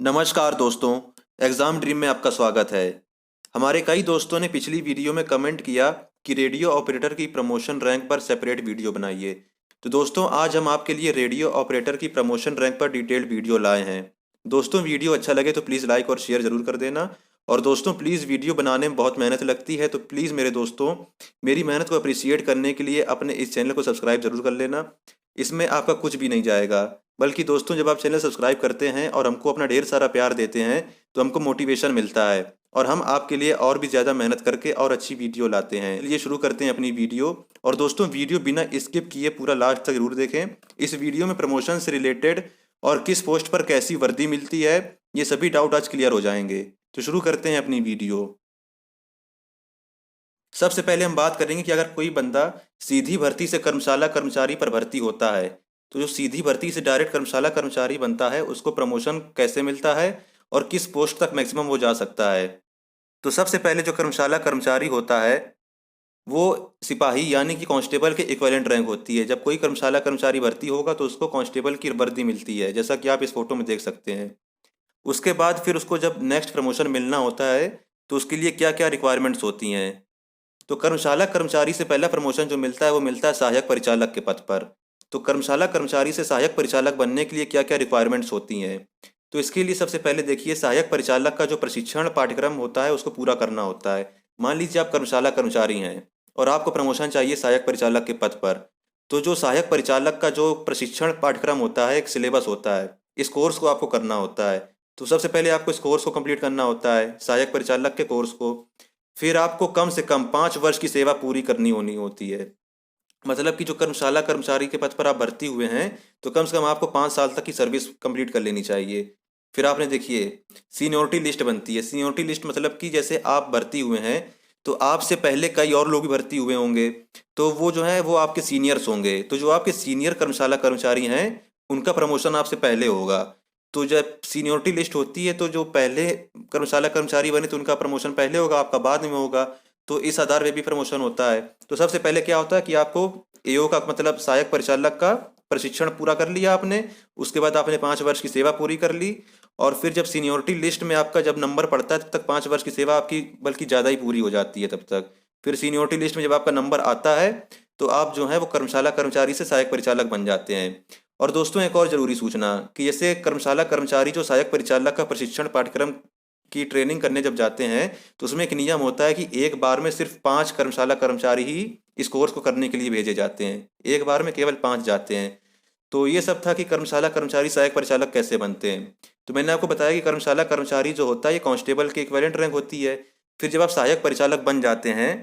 नमस्कार दोस्तों। Exam dream में आपका स्वागत है। हमारे कई दोस्तों ने पिछली वीडियो में कमेंट किया कि रेडियो ऑपरेटर की प्रमोशन रैंक पर सेपरेट वीडियो बनाइए। तो दोस्तों आज हम आपके लिए रेडियो ऑपरेटर की प्रमोशन रैंक पर डिटेल्ड वीडियो लाए हैं। दोस्तों वीडियो अच्छा लगे तो प्लीज़ लाइक और शेयर ज़रूर कर देना। और दोस्तों प्लीज़ वीडियो बनाने में बहुत मेहनत लगती है, तो प्लीज़ मेरे दोस्तों मेरी मेहनत को अप्रिशिएट करने के लिए अपने इस चैनल को सब्सक्राइब ज़रूर कर लेना। इसमें आपका कुछ भी नहीं जाएगा, बल्कि दोस्तों जब आप चैनल सब्सक्राइब करते हैं और हमको अपना ढेर सारा प्यार देते हैं तो हमको मोटिवेशन मिलता है और हम आपके लिए और भी ज़्यादा मेहनत करके और अच्छी वीडियो लाते हैं। चलिए शुरू करते हैं अपनी वीडियो। और दोस्तों वीडियो बिना स्किप किए पूरा लास्ट तक जरूर देखें। इस वीडियो में प्रमोशन से रिलेटेड और किस पोस्ट पर कैसी वर्दी मिलती है, ये सभी डाउट आज क्लियर हो जाएंगे। तो शुरू करते हैं अपनी वीडियो। सबसे पहले हम बात करेंगे कि अगर कोई बंदा सीधी भर्ती से कर्मशाला कर्मचारी पर भर्ती होता है, तो जो सीधी भर्ती से डायरेक्ट कर्मशाला कर्मचारी बनता है उसको प्रमोशन कैसे मिलता है और किस पोस्ट तक मैक्सिमम वो जा सकता है। तो सबसे पहले जो कर्मशाला कर्मचारी होता है वो सिपाही यानी कि कांस्टेबल के इक्विवेलेंट रैंक होती है। जब कोई कर्मशाला कर्मचारी भर्ती होगा तो उसको कांस्टेबल की वर्दी मिलती है, जैसा कि आप इस फोटो में देख सकते हैं। उसके बाद फिर उसको जब नेक्स्ट प्रमोशन मिलना होता है तो उसके लिए क्या क्या रिक्वायरमेंट्स होती हैं। तो कर्मशाला कर्मचारी से पहला प्रमोशन जो मिलता है वो मिलता है सहायक परिचालक के पद पर। तो कर्मशाला कर्मचारी से सहायक परिचालक बनने के लिए क्या क्या रिक्वायरमेंट्स होती हैं। तो इसके लिए सबसे पहले देखिए, सहायक परिचालक का जो प्रशिक्षण पाठ्यक्रम होता है उसको पूरा करना होता है। मान लीजिए आप कर्मशाला कर्मचारी हैं और आपको प्रमोशन चाहिए सहायक परिचालक के पद पर। तो जो सहायक परिचालक का जो प्रशिक्षण पाठ्यक्रम होता है, एक सिलेबस होता है, इस कोर्स को आपको करना होता है। तो सबसे पहले आपको इस कोर्स को कंप्लीट करना होता है, सहायक परिचालक के कोर्स को। फिर आपको कम से कम 5 वर्ष की सेवा पूरी करनी होनी होती है। मतलब कि जो कर्मशाला कर्मचारी के पद पर आप भर्ती हुए हैं तो कम से कम आपको 5 साल तक की सर्विस कंप्लीट कर लेनी चाहिए। फिर आपने देखिए सीनियोरिटी लिस्ट बनती है। सीनियोरिटी लिस्ट मतलब कि जैसे आप भर्ती हुए हैं तो आपसे पहले कई और लोग भी भर्ती हुए होंगे, तो वो जो है वो आपके सीनियर्स होंगे। तो जो आपके सीनियर कर्मशाला कर्मचारी हैं उनका प्रमोशन आपसे पहले होगा। तो जब सीनियोरिटी लिस्ट होती है तो जो पहले कर्मशाला कर्मचारी बने तो उनका प्रमोशन पहले होगा, आपका बाद में होगा। तो इस आधार पे भी प्रमोशन होता है। तो सबसे पहले क्या होता है कि आपको एओ का मतलब सहायक परिचालक का प्रशिक्षण पूरा कर लिया आपने। उसके बाद आपने 5 वर्ष की सेवा पूरी कर ली। और फिर जब सीनियोरिटी लिस्ट में आपका जब नंबर पड़ता है तब तक 5 वर्ष की सेवा आपकी बल्कि ज़्यादा ही पूरी हो जाती है तब तक। फिर सीनियोरिटी लिस्ट में जब आपका नंबर आता है तो आप जो है वो कर्मशाला कर्मचारी से सहायक परिचालक बन जाते हैं। और दोस्तों एक और ज़रूरी सूचना कि जैसे कर्मशाला कर्मचारी जो सहायक परिचालक का प्रशिक्षण पाठ्यक्रम की ट्रेनिंग करने जब जाते हैं तो उसमें एक नियम होता है कि एक बार में सिर्फ 5 कर्मशाला कर्मचारी ही इस कोर्स को करने के लिए भेजे जाते हैं। एक बार में केवल 5 जाते हैं। तो ये सब था कि कर्मशाला कर्मचारी सहायक परिचालक कैसे बनते हैं। तो मैंने आपको बताया कि कर्मशाला कर्मचारी जो होता है ये कांस्टेबल के इक्विवेलेंट रैंक होती है। फिर जब आप सहायक परिचालक बन जाते हैं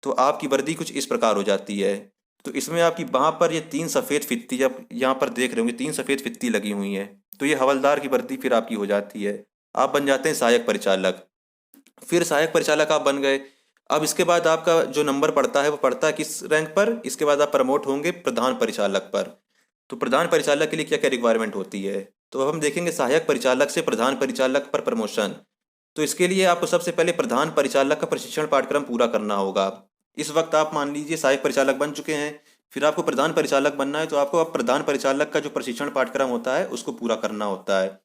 तो आपकी वर्दी कुछ इस प्रकार हो जाती है। तो इसमें आपकी वहाँ पर ये 3 सफ़ेद फित्ती, जब यहाँ पर देख रहे होंगे 3 सफ़ेद फित्ती लगी हुई हैं, तो ये हवलदार की वर्दी फिर आपकी हो जाती है। आप बन जाते हैं सहायक परिचालक। फिर सहायक परिचालक आप बन गए। अब इसके बाद आपका जो नंबर पड़ता है वो पड़ता है किस रैंक पर, इसके बाद आप प्रमोट होंगे प्रधान परिचालक पर। तो प्रधान परिचालक के लिए क्या क्या रिक्वायरमेंट होती है। तो अब हम देखेंगे सहायक परिचालक से प्रधान परिचालक पर प्रमोशन। तो इसके लिए आपको सबसे पहले प्रधान परिचालक का प्रशिक्षण पाठ्यक्रम पूरा करना होगा। इस वक्त आप मान लीजिए सहायक परिचालक बन चुके हैं, फिर आपको प्रधान परिचालक बनना है तो आपको अब प्रधान परिचालक का जो प्रशिक्षण पाठ्यक्रम होता है उसको पूरा करना होता है।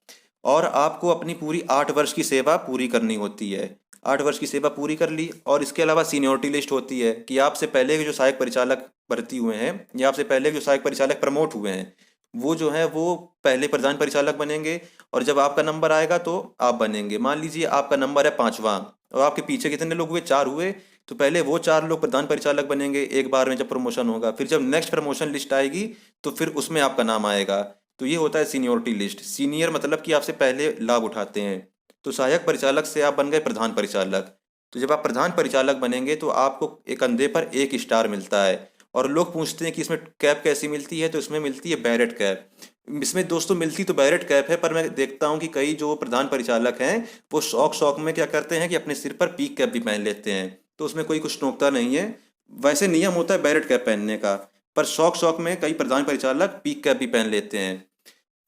और आपको अपनी पूरी 8 वर्ष की सेवा पूरी करनी होती है। 8 वर्ष की सेवा पूरी कर ली और इसके अलावा सीनियोरिटी लिस्ट होती है कि आपसे पहले के जो सहायक परिचालक भर्ती हुए हैं या आपसे पहले के जो सहायक परिचालक प्रमोट हुए हैं वो जो है वो पहले प्रधान परिचालक बनेंगे। और जब आपका नंबर आएगा तो आप बनेंगे। मान लीजिए आपका नंबर है 5वां और आपके पीछे कितने लोग हुए, 4 हुए, तो पहले वो 4 लोग प्रधान परिचालक बनेंगे एक बार में जब प्रमोशन होगा। फिर जब नेक्स्ट प्रमोशन लिस्ट आएगी तो फिर उसमें आपका नाम आएगा। तो ये होता है सीनियोरिटी लिस्ट। सीनियर मतलब कि आपसे पहले लाभ उठाते हैं। तो सहायक परिचालक से आप बन गए प्रधान परिचालक। तो जब आप प्रधान परिचालक बनेंगे तो आपको एक कंधे पर 1 स्टार मिलता है। और लोग पूछते हैं कि इसमें कैप कैसी मिलती है, तो इसमें मिलती है बैरेट कैप। इसमें दोस्तों मिलती तो बैरेट कैप है, पर मैं देखता हूँ कि कई जो प्रधान परिचालक हैं वो शौक शौक में क्या करते हैं कि अपने सिर पर पीक कैप भी पहन लेते हैं। तो उसमें कोई कुछ टोकता नहीं है। वैसे नियम होता है बैरेट कैप पहनने का, पर शौक शौक में कई प्रधान परिचालक पीक कैप भी पहन लेते हैं।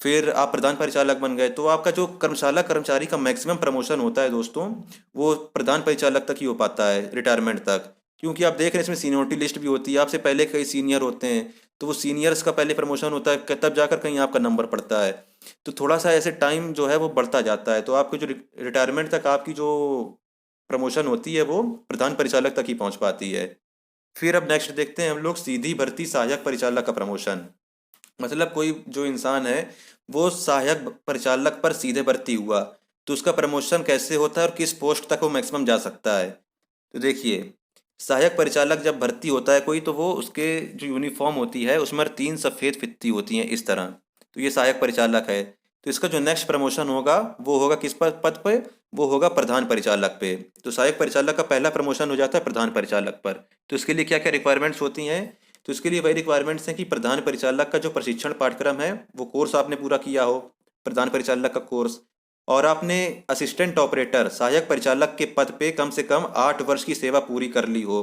फिर आप प्रधान परिचालक बन गए तो आपका जो कर्मशाला कर्मचारी का मैक्सिमम प्रमोशन होता है दोस्तों वो प्रधान परिचालक तक ही हो पाता है, रिटायरमेंट तक। क्योंकि आप देख रहे हैं इसमें सीनियोरिटी लिस्ट भी होती है, आपसे पहले कई सीनियर होते हैं। तो वो सीनियर्स का पहले प्रमोशन होता है, तब जाकर कहीं आपका नंबर पड़ता है। तो थोड़ा सा ऐसे टाइम जो है वो बढ़ता जाता है, तो आपको जो रिटायरमेंट तक आपकी जो प्रमोशन होती है वो प्रधान परिचालक तक ही पहुंच पाती है। फिर अब नेक्स्ट देखते हैं हम लोग सीधी भर्ती सहायक परिचालक का प्रमोशन। मतलब कोई जो इंसान है वो सहायक परिचालक पर सीधे भर्ती हुआ, तो उसका प्रमोशन कैसे होता है और किस पोस्ट तक वो मैक्सिमम जा सकता है। तो देखिए, सहायक परिचालक जब भर्ती होता है कोई, तो वो उसके जो यूनिफॉर्म होती है उसमें 3 सफ़ेद फित्ती होती हैं इस तरह। तो ये सहायक परिचालक है। तो इसका जो नेक्स्ट प्रमोशन होगा वो होगा किस पद पे? वो होगा प्रधान परिचालक पे। तो सहायक परिचालक का पहला प्रमोशन हो जाता है प्रधान परिचालक पर। तो इसके लिए क्या क्या रिक्वायरमेंट्स होती हैं? तो इसके लिए वही रिक्वायरमेंट्स हैं कि प्रधान परिचालक का जो प्रशिक्षण पाठ्यक्रम है वो कोर्स आपने पूरा किया हो, प्रधान परिचालक का कोर्स, और आपने असिस्टेंट ऑपरेटर सहायक परिचालक के पद पे कम से कम 8 वर्ष की सेवा पूरी कर ली हो।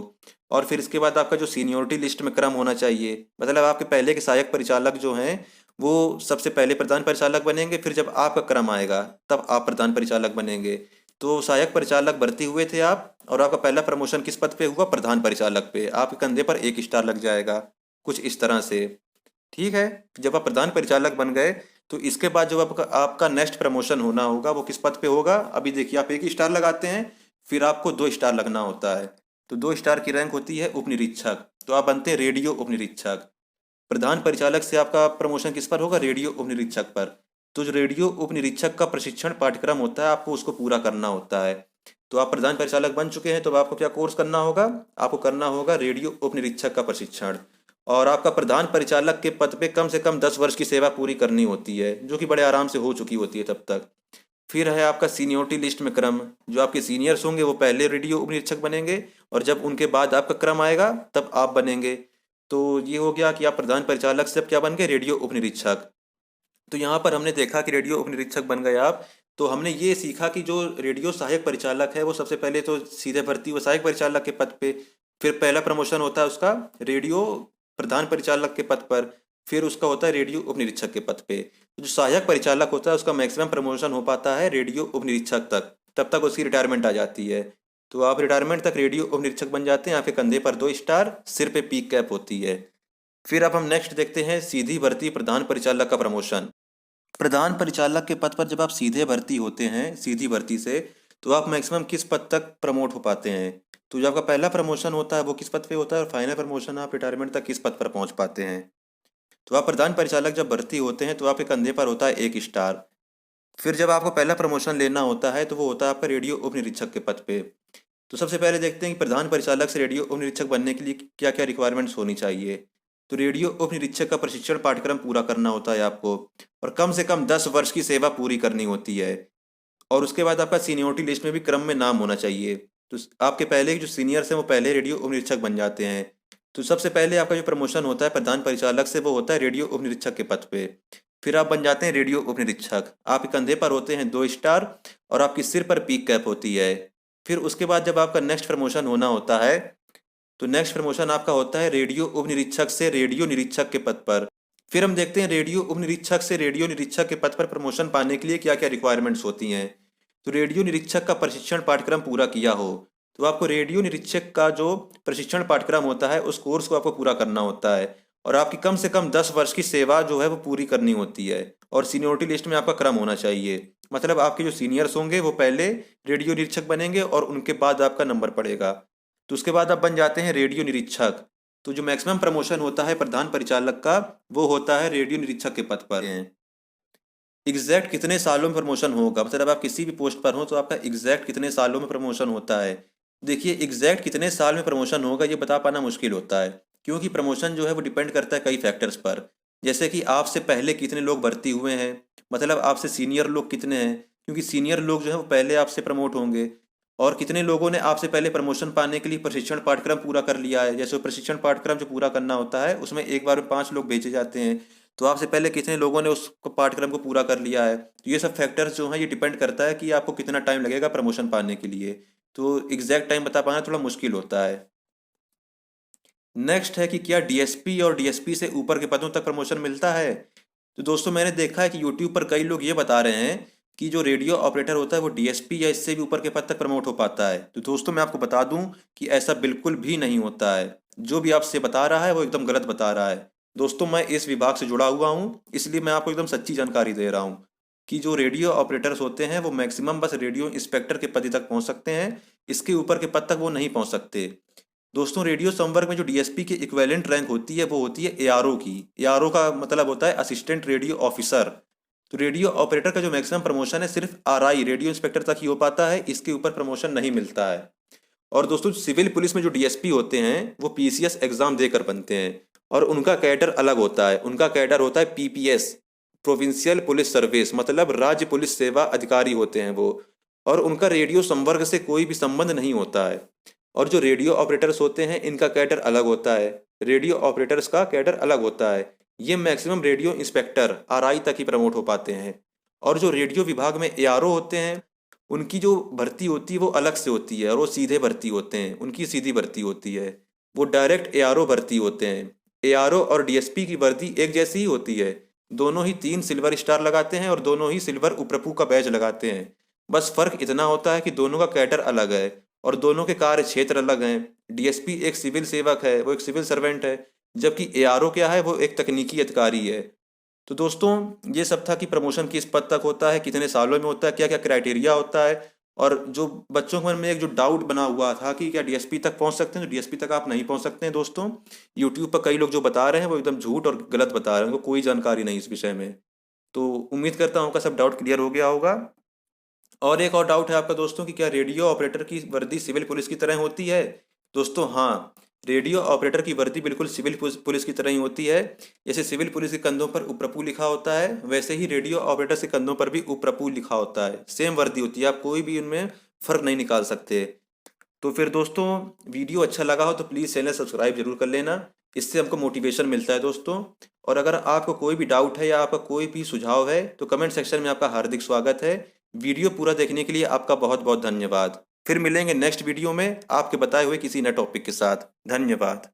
और फिर इसके बाद आपका जो सीनियोरिटी लिस्ट में क्रम होना चाहिए, मतलब आपके पहले के सहायक परिचालक जो हैं वो सबसे पहले प्रधान परिचालक बनेंगे, फिर जब आपका क्रम आएगा तब आप प्रधान परिचालक बनेंगे। तो सहायक परिचालक भर्ती हुए थे आप, और आपका पहला प्रमोशन किस पद पे हुआ? प्रधान परिचालक पे। आपके कंधे पर 1 स्टार लग जाएगा, कुछ इस तरह से। ठीक है। जब आप प्रधान परिचालक बन गए तो इसके बाद जो आपका आपका नेक्स्ट प्रमोशन होना होगा वो किस पद पे होगा? अभी देखिए, आप 1 स्टार लगाते हैं, फिर आपको 2 स्टार लगना होता है। तो 2 स्टार की रैंक होती है उप निरीक्षक, तो आप बनते हैं रेडियो उप निरीक्षक। प्रधान परिचालक से आपका प्रमोशन किस पर होगा? रेडियो उप निरीक्षक पर। तो जो रेडियो उप निरीक्षक का प्रशिक्षण पाठ्यक्रम होता है आपको उसको पूरा करना होता है। तो आप प्रधान परिचालक बन चुके हैं, तो अब आपको क्या कोर्स करना होगा? आपको करना होगा रेडियो उप निरीक्षक का प्रशिक्षण। और आपका प्रधान परिचालक के पद पे कम से कम 10 वर्ष की सेवा पूरी करनी होती है, जो कि बड़े आराम से हो चुकी होती है तब तक। फिर है आपका सीनियोरिटी लिस्ट में क्रम। जो आपके सीनियर्स होंगे वो पहले रेडियो उप निरीक्षक बनेंगे, और जब उनके बाद आपका क्रम आएगा तब आप बनेंगे। तो ये हो गया कि आप प्रधान परिचालक से अब क्या बन गए? रेडियो उप निरीक्षक। तो यहाँ पर हमने देखा कि रेडियो उप निरीक्षक बन गए आप, तो हमने ये सीखा कि जो रेडियो सहायक परिचालक है वो सबसे पहले तो सीधे भर्ती हुआ सहायक परिचालक के पद पे, फिर पहला प्रमोशन होता है उसका रेडियो प्रधान परिचालक के पद पर, फिर उसका होता है रेडियो उप निरीक्षक के पद पे। तो जो सहायक परिचालक होता है उसका मैक्सिमम प्रमोशन हो पाता है रेडियो उप निरीक्षक तक, तब तक उसकी रिटायरमेंट आ जाती है। तो आप रिटायरमेंट तक रेडियो उप निरीक्षक बन जाते हैं, आपके कंधे पर 2 स्टार, सिर पे पीक कैप होती है। फिर अब हम नेक्स्ट देखते हैं सीधी भर्ती प्रधान परिचालक का प्रमोशन। प्रधान परिचालक के पद पर जब आप सीधे भर्ती होते हैं सीधी भर्ती से, तो आप मैक्सिमम किस पद तक प्रमोट हो पाते हैं? तो जो आपका पहला प्रमोशन होता है वो किस पद पे होता है, और फाइनल प्रमोशन आप रिटायरमेंट तक किस पद पर पहुंच पाते हैं? तो आप प्रधान परिचालक जब भर्ती होते हैं तो आपके कंधे पर होता है 1 स्टार। फिर जब आपको पहला प्रमोशन लेना होता है तो वो होता है आपका रेडियो उप निरीक्षक के पद पे। तो सबसे पहले देखते हैं कि प्रधान परिचालक से रेडियो उप निरीक्षक बनने के लिए क्या क्या रिक्वायरमेंट्स होनी चाहिए। तो रेडियो उप निरीक्षक का प्रशिक्षण पाठ्यक्रम पूरा करना होता है आपको, और कम से कम 10 वर्ष की सेवा पूरी करनी होती है। और उसके बाद आपका सीनियोरिटी लिस्ट में भी क्रम में नाम होना चाहिए। तो आपके पहले के जो सीनियर्स हैं वो पहले रेडियो उप निरीक्षक बन जाते हैं। तो सबसे पहले आपका जो प्रमोशन होता है प्रधान परिचालक से वो होता है रेडियो उप निरीक्षक के पद पे। फिर आप बन जाते हैं रेडियो उप निरीक्षक, आपके कंधे पर होते हैं 2 स्टार, और आपकी सिर पर पीक कैप होती है। फिर उसके बाद जब आपका नेक्स्ट प्रमोशन होना होता है, तो नेक्स्ट प्रमोशन आपका होता है रेडियो उप निरीक्षक से रेडियो निरीक्षक के पद पर। फिर हम देखते हैं रेडियो उप निरीक्षक से रेडियो निरीक्षक के पद पर प्रमोशन पाने के लिए क्या क्या रिक्वायरमेंट्स होती हैं। तो रेडियो निरीक्षक का प्रशिक्षण पाठ्यक्रम पूरा किया हो, तो आपको रेडियो निरीक्षक का जो प्रशिक्षण पाठ्यक्रम होता है उस कोर्स को आपको पूरा करना होता है, और आपकी कम से कम 10 वर्ष की सेवा जो है वो पूरी करनी होती है, और सीनियोरिटी लिस्ट में आपका क्रम होना चाहिए। मतलब आपके जो सीनियर्स होंगे वो पहले रेडियो निरीक्षक बनेंगे और उनके बाद आपका नंबर पड़ेगा। तो उसके बाद आप बन जाते हैं रेडियो निरीक्षक। तो जो मैक्सिमम प्रमोशन होता है प्रधान परिचालक का वो होता है रेडियो निरीक्षक के पद पर। एग्जैक्ट कितने सालों में प्रमोशन होगा, मतलब आप किसी भी पोस्ट पर हो तो आपका एग्जैक्ट कितने सालों में प्रमोशन होता है? देखिए, एग्जैक्ट कितने साल में प्रमोशन होगा ये बता पाना मुश्किल होता है, क्योंकि प्रमोशन जो है वो डिपेंड करता है कई फैक्टर्स पर। जैसे कि आपसे पहले कितने लोग भर्ती हुए हैं, मतलब आपसे सीनियर लोग कितने हैं, क्योंकि सीनियर लोग जो है वो पहले आपसे प्रमोट होंगे। और कितने लोगों ने आपसे पहले प्रमोशन पाने के लिए प्रशिक्षण पाठ्यक्रम पूरा कर लिया है। जैसे वो प्रशिक्षण पाठ्यक्रम जो पूरा करना होता है उसमें एक बार में 5 लोग भेजे जाते हैं, तो आपसे पहले कितने लोगों ने उस पाठ्यक्रम को पूरा कर लिया है। तो ये सब फैक्टर्स जो हैं ये डिपेंड करता है कि आपको कितना टाइम लगेगा प्रमोशन पाने के लिए। तो एग्जैक्ट टाइम बता पाना थोड़ा मुश्किल होता है। नेक्स्ट है कि क्या डीएसपी और डीएसपी से ऊपर के पदों तक प्रमोशन मिलता है। तो दोस्तों, मैंने देखा है कि यूट्यूब पर कई लोग ये बता रहे हैं कि जो रेडियो ऑपरेटर होता है वो डीएसपी या इससे भी ऊपर के पद तक प्रमोट हो पाता है। तो दोस्तों, मैं आपको बता दूं कि ऐसा बिल्कुल भी नहीं होता है। जो भी आपसे बता रहा है वो एकदम गलत बता रहा है। दोस्तों मैं इस विभाग से जुड़ा हुआ हूँ, इसलिए मैं आपको एकदम सच्ची जानकारी दे रहा हूँ कि जो रेडियो ऑपरेटर्स होते हैं वो मैक्सिमम बस रेडियो इंस्पेक्टर के पद तक पहुँच सकते हैं, इसके ऊपर के पद तक वो नहीं पहुँच सकते। दोस्तों रेडियो संवर्ग में जो डीएसपी की इक्विवेलेंट रैंक होती है वो होती है एआरओ की। एआरओ का मतलब होता है असिस्टेंट रेडियो ऑफिसर। तो रेडियो ऑपरेटर का जो मैक्सिमम प्रमोशन है सिर्फ आरआई रेडियो इंस्पेक्टर तक ही हो पाता है, इसके ऊपर प्रमोशन नहीं मिलता है। और दोस्तों सिविल पुलिस में जो डीएसपी होते हैं वो पीसीएस एग्जाम देकर बनते हैं और उनका कैडर अलग होता है। उनका कैडर होता है पीपीएस, प्रोविंशियल पुलिस सर्विस, मतलब राज्य पुलिस सेवा अधिकारी होते हैं वो। और उनका रेडियो संवर्ग से कोई भी संबंध नहीं होता है। और जो रेडियो ऑपरेटर्स होते हैं इनका कैडर अलग होता है, रेडियो ऑपरेटर्स का कैडर अलग होता है। ये मैक्सिमम रेडियो इंस्पेक्टर आरआई तक ही प्रमोट हो पाते हैं। और जो रेडियो विभाग में एआरओ होते हैं उनकी जो भर्ती होती है वो अलग से होती है और वो सीधे भर्ती होते हैं, उनकी सीधी भर्ती होती है। वो डायरेक्ट एआरओ भर्ती होते हैं। एआरओ और डीएसपी की वर्दी एक जैसी ही होती है, दोनों ही 3 सिल्वर स्टार लगाते हैं और दोनों ही सिल्वर उपरपू का बैज लगाते हैं। बस फर्क इतना होता है कि दोनों का कैडर अलग है और दोनों के कार्य क्षेत्र अलग हैं। डीएसपी एक सिविल सेवक है, वो एक सिविल सर्वेंट है, जबकि एआरओ क्या है, वो एक तकनीकी अधिकारी है। तो दोस्तों ये सब था कि प्रमोशन किस पद तक होता है, कितने सालों में होता है, क्या क्या क्राइटेरिया होता है। और जो बच्चों के मन में एक जो डाउट बना हुआ था कि क्या डीएसपी तक पहुंच सकते हैं, तो डीएसपी तक आप नहीं पहुंच सकते हैं दोस्तों। यूट्यूब पर कई लोग जो बता रहे हैं वो एकदम झूठ और गलत बता रहे हैं, उनको कोई जानकारी नहीं इस विषय में। तो उम्मीद करता हूँ आपका सब डाउट क्लियर हो गया होगा। और एक और डाउट है आपका दोस्तों कि क्या रेडियो ऑपरेटर की वर्दी सिविल पुलिस की तरह होती है। दोस्तों हाँ, रेडियो ऑपरेटर की वर्दी बिल्कुल सिविल पुलिस की तरह ही होती है। जैसे सिविल पुलिस के कंधों पर उप्रपू लिखा होता है, वैसे ही रेडियो ऑपरेटर के कंधों पर भी उप्रपू लिखा होता है। सेम वर्दी होती है, आप कोई भी उनमें फ़र्क नहीं निकाल सकते। तो फिर दोस्तों वीडियो अच्छा लगा हो तो प्लीज़ चैनल सब्सक्राइब जरूर कर लेना, इससे हमको मोटिवेशन मिलता है दोस्तों। और अगर आपको कोई भी डाउट है या आपका कोई भी सुझाव है तो कमेंट सेक्शन में आपका हार्दिक स्वागत है। वीडियो पूरा देखने के लिए आपका बहुत बहुत धन्यवाद। फिर मिलेंगे नेक्स्ट वीडियो में आपके बताए हुए किसी नए टॉपिक के साथ। धन्यवाद।